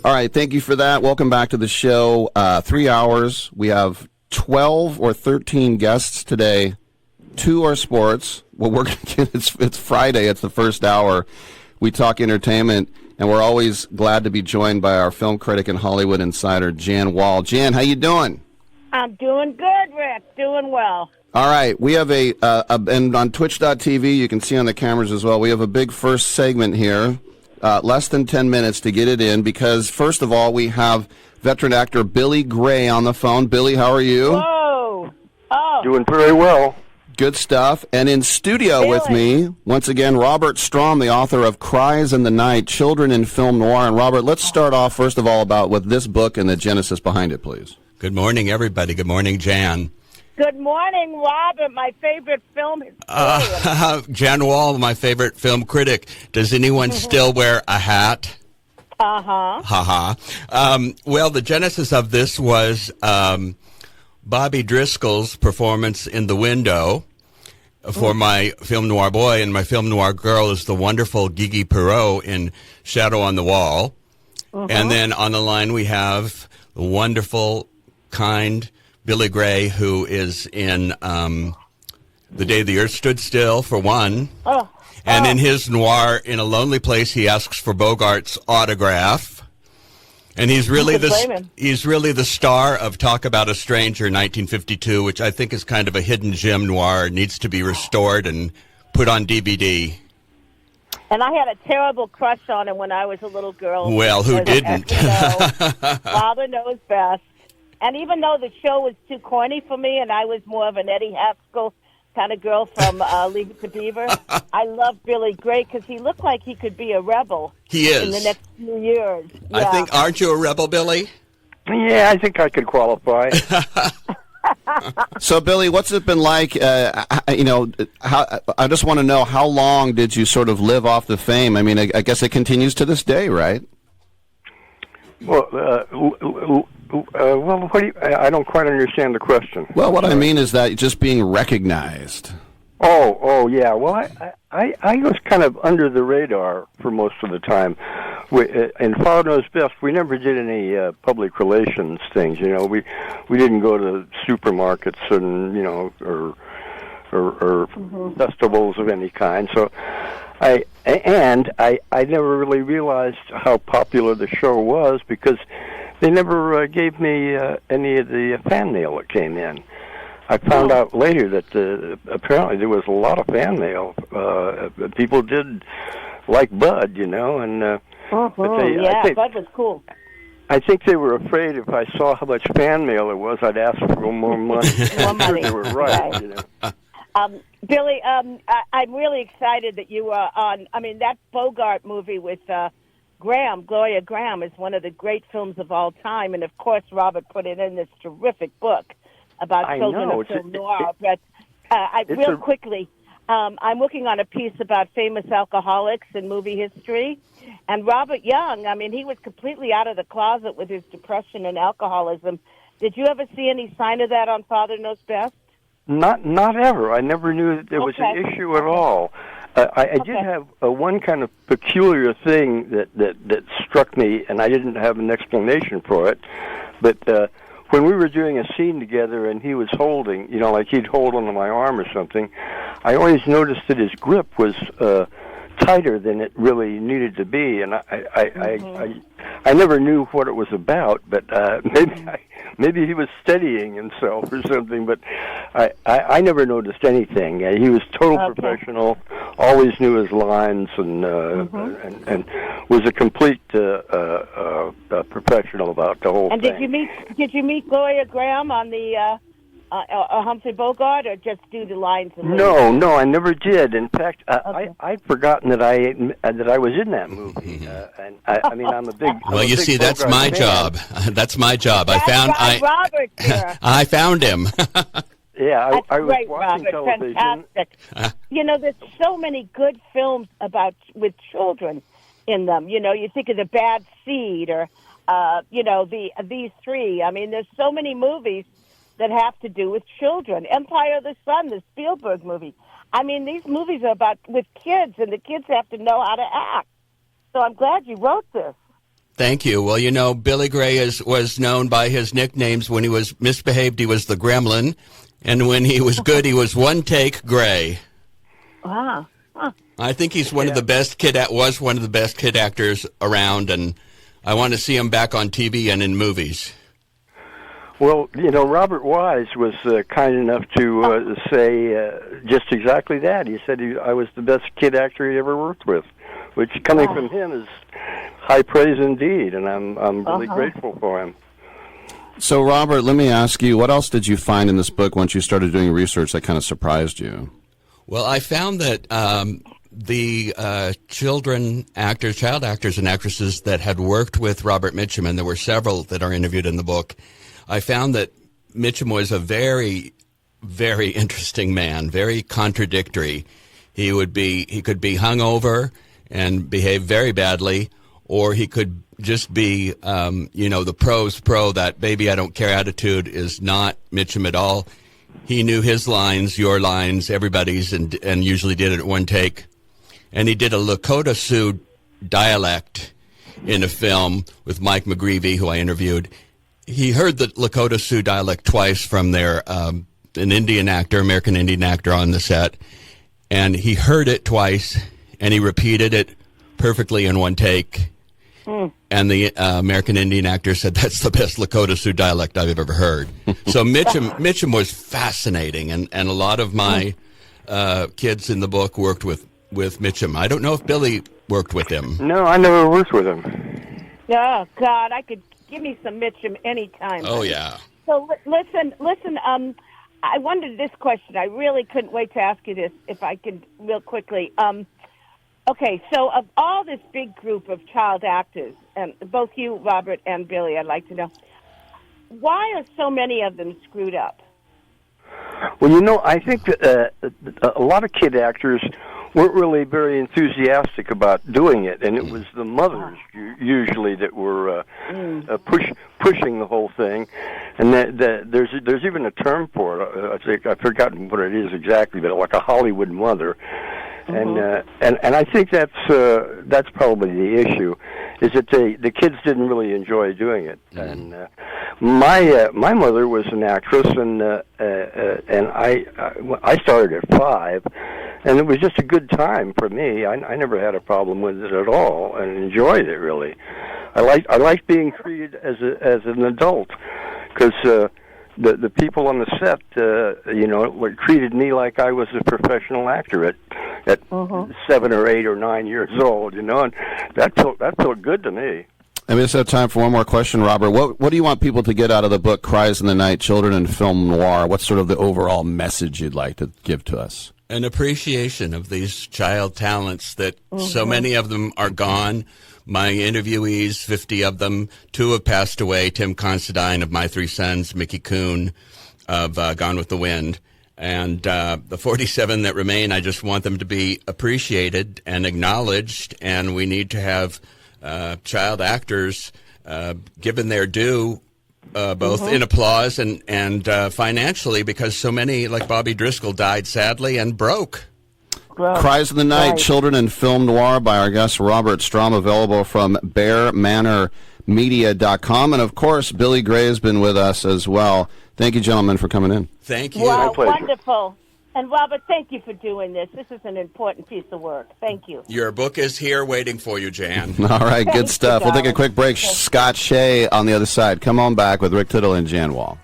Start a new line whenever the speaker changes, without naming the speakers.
All right, thank you for that. Welcome back to the show. 3 hours. We have 12 or 13 guests today. 2 are sports. Well, we're gonna get it's Friday. It's the first hour. We talk entertainment, and we're always glad to be joined by our film critic and Hollywood insider, Jan Wahl. Jan, how you doing?
I'm doing good, Rick. Doing well.
All right, we have and on Twitch.tv, you can see on the cameras as well, we have a big first segment here. Less than 10 minutes to get it in because, first of all, we have veteran actor Billy Gray on the phone. Billy, how are you?
Whoa. Oh.
Doing very well.
Good stuff. And in studio with me, once again, Robert Strom, the author of Cries in the Night, Children in Film Noir. And Robert, let's start off, first of all, with this book and the genesis behind it, please.
Good morning, everybody. Good morning, Jan.
Good morning, Robert, my favorite film historian.
Jan Wahl, my favorite film critic. Does anyone still wear a hat?
Uh-huh.
Ha-ha. Well, the genesis of this was Bobby Driscoll's performance in The Window for my film noir boy, and my film noir girl is the wonderful Gigi Perot in Shadow on the Wall. And then on the line we have the wonderful, kind Billy Gray, who is in The Day the Earth Stood Still, for one. And in his noir, In a Lonely Place, he asks for Bogart's autograph. And he's really the star of Talk About a Stranger, 1952, which I think is kind of a hidden gem noir. It needs to be restored and put on DVD.
And I had a terrible crush on him when I was a little girl.
Well, who didn't?
Father knows best. And even though the show was too corny for me, and I was more of an Eddie Haskell kind of girl from Leave It to Beaver, I loved Billy Gray because he looked like he could be a rebel.
He is.
In the next few years. Yeah.
I think, aren't you a rebel, Billy?
Yeah, I think I could qualify.
So, Billy, what's it been like? I just want to know, how long did you sort of live off the fame? I mean, I guess it continues to this day, right?
Well, I don't quite understand the question.
Well, what I mean is that just being recognized.
Oh, yeah. Well, I was kind of under the radar for most of the time. In Father Knows Best, we never did any public relations things. You know, we didn't go to supermarkets and or festivals of any kind. So I never really realized how popular the show was because they never gave me any of the fan mail that came in. I found out later that apparently there was a lot of fan mail. People did like Bud, and
Bud was cool.
I think they were afraid if I saw how much fan mail there was, I'd ask for more money.
More money.
They were right.
Billy, I'm really excited that you were on. I mean, that Bogart movie with Gloria Graham, is one of the great films of all time. And, of course, Robert put it in this terrific book about children of film noir. Quickly, I'm working on a piece about famous alcoholics in movie history. And Robert Young, I mean, he was completely out of the closet with his depression and alcoholism. Did you ever see any sign of that on Father Knows Best?
Not ever. I never knew that there was an issue at all. I did have one kind of peculiar thing that struck me, and I didn't have an explanation for it. But when we were doing a scene together and he was holding, like he'd hold onto my arm or something, I always noticed that his grip was tighter than it really needed to be, and I never knew what it was about, but maybe he was steadying himself or something. But I never noticed anything. He was total professional, always knew his lines, and was a complete professional about the whole thing.
And did you meet Gloria Graham on the Humphrey Bogart, or just do the lines?
No, I never did. In fact, I'd forgotten that I was in that movie. And I'm a big.
Well, you see, that's my job. That's my job.
Robert here.
I found him.
Yeah, I was
great,
watching
Robert.
television.
Fantastic. There's so many good films with children in them. You think of The Bad Seed, or These Three. I mean, there's so many movies that have to do with children. Empire of the Sun, the Spielberg movie. I mean, these movies are with kids, and the kids have to know how to act. So I'm glad you wrote this.
Thank you. Well, you know, Billy Gray was known by his nicknames. When he was misbehaved, he was the Gremlin, and when he was good, he was One Take Gray.
Wow. Huh.
I think he's one of the best was one of the best kid actors around, and I want to see him back on TV and in movies.
Well, you know, Robert Wise was kind enough to say just exactly that. He said I was the best kid actor he ever worked with, which coming from him is high praise indeed, and I'm really grateful for him.
So, Robert, let me ask you, what else did you find in this book once you started doing research that kind of surprised you?
Well, I found that the child actors and actresses that had worked with Robert Mitchum, and there were several that are interviewed in the book, I found that Mitchum was a very, very interesting man, very contradictory. He could be hungover and behave very badly, or he could just be, the pro's pro, that baby I don't care attitude is not Mitchum at all. He knew his lines, your lines, everybody's, and usually did it at one take. And he did a Lakota Sioux dialect in a film with Mike McGreevy, who I interviewed. He heard the Lakota Sioux dialect twice from an Indian actor, American Indian actor on the set. And he heard it twice, and he repeated it perfectly in one take. And the American Indian actor said, that's the best Lakota Sioux dialect I've ever heard. So Mitchum was fascinating, and a lot of my kids in the book worked with Mitchum. I don't know if Billy worked with him.
No, I never worked with him.
Oh, God, I could give me some Mitchum anytime.
Oh, yeah.
So listen, I wondered this question. I really couldn't wait to ask you this, if I could, real quickly. Okay, so of all this big group of child actors, and both you, Robert, and Billy, I'd like to know, why are so many of them screwed up?
Well, you know, I think that a lot of kid actors weren't really very enthusiastic about doing it, and it was the mothers usually that were pushing the whole thing. And there's even a term for it. I think I've forgotten what it is exactly, but like a Hollywood mother. And I think that's probably the issue, is that the kids didn't really enjoy doing it. And my mother was an actress, and I started at 5, and it was just a good time for me. I never had a problem with it at all, and enjoyed it really. I liked being treated as an adult, because the people on the set, treated me like I was a professional actor at 7 or 8 or 9 years old, and that felt good to me.
And we just have time for one more question, Robert. What do you want people to get out of the book, Cries in the Night, Children in Film Noir? What's sort of the overall message you'd like to give to us?
An appreciation of these child talents that so many of them are gone. My interviewees, 50 of them, 2 have passed away. Tim Considine of My 3 Sons, Mickey Kuhn of Gone with the Wind. And the 47 that remain, I just want them to be appreciated and acknowledged. And we need to have child actors given their due, both in applause and financially, because so many, like Bobby Driscoll, died sadly and broke.
Cries in the Night, Children in Film Noir by our guest Robert Strom, available from BearManorMedia.com. And, of course, Billy Gray has been with us as well. Thank you, gentlemen, for coming in.
Thank you.
Wow, wonderful. And, Robert, thank you for doing this. This is an important piece of work. Thank you.
Your book is here waiting for you, Jan.
All right, good stuff. We'll take a quick break. Scott Shea on the other side. Come on back with Rick Tittle and Jan Wahl.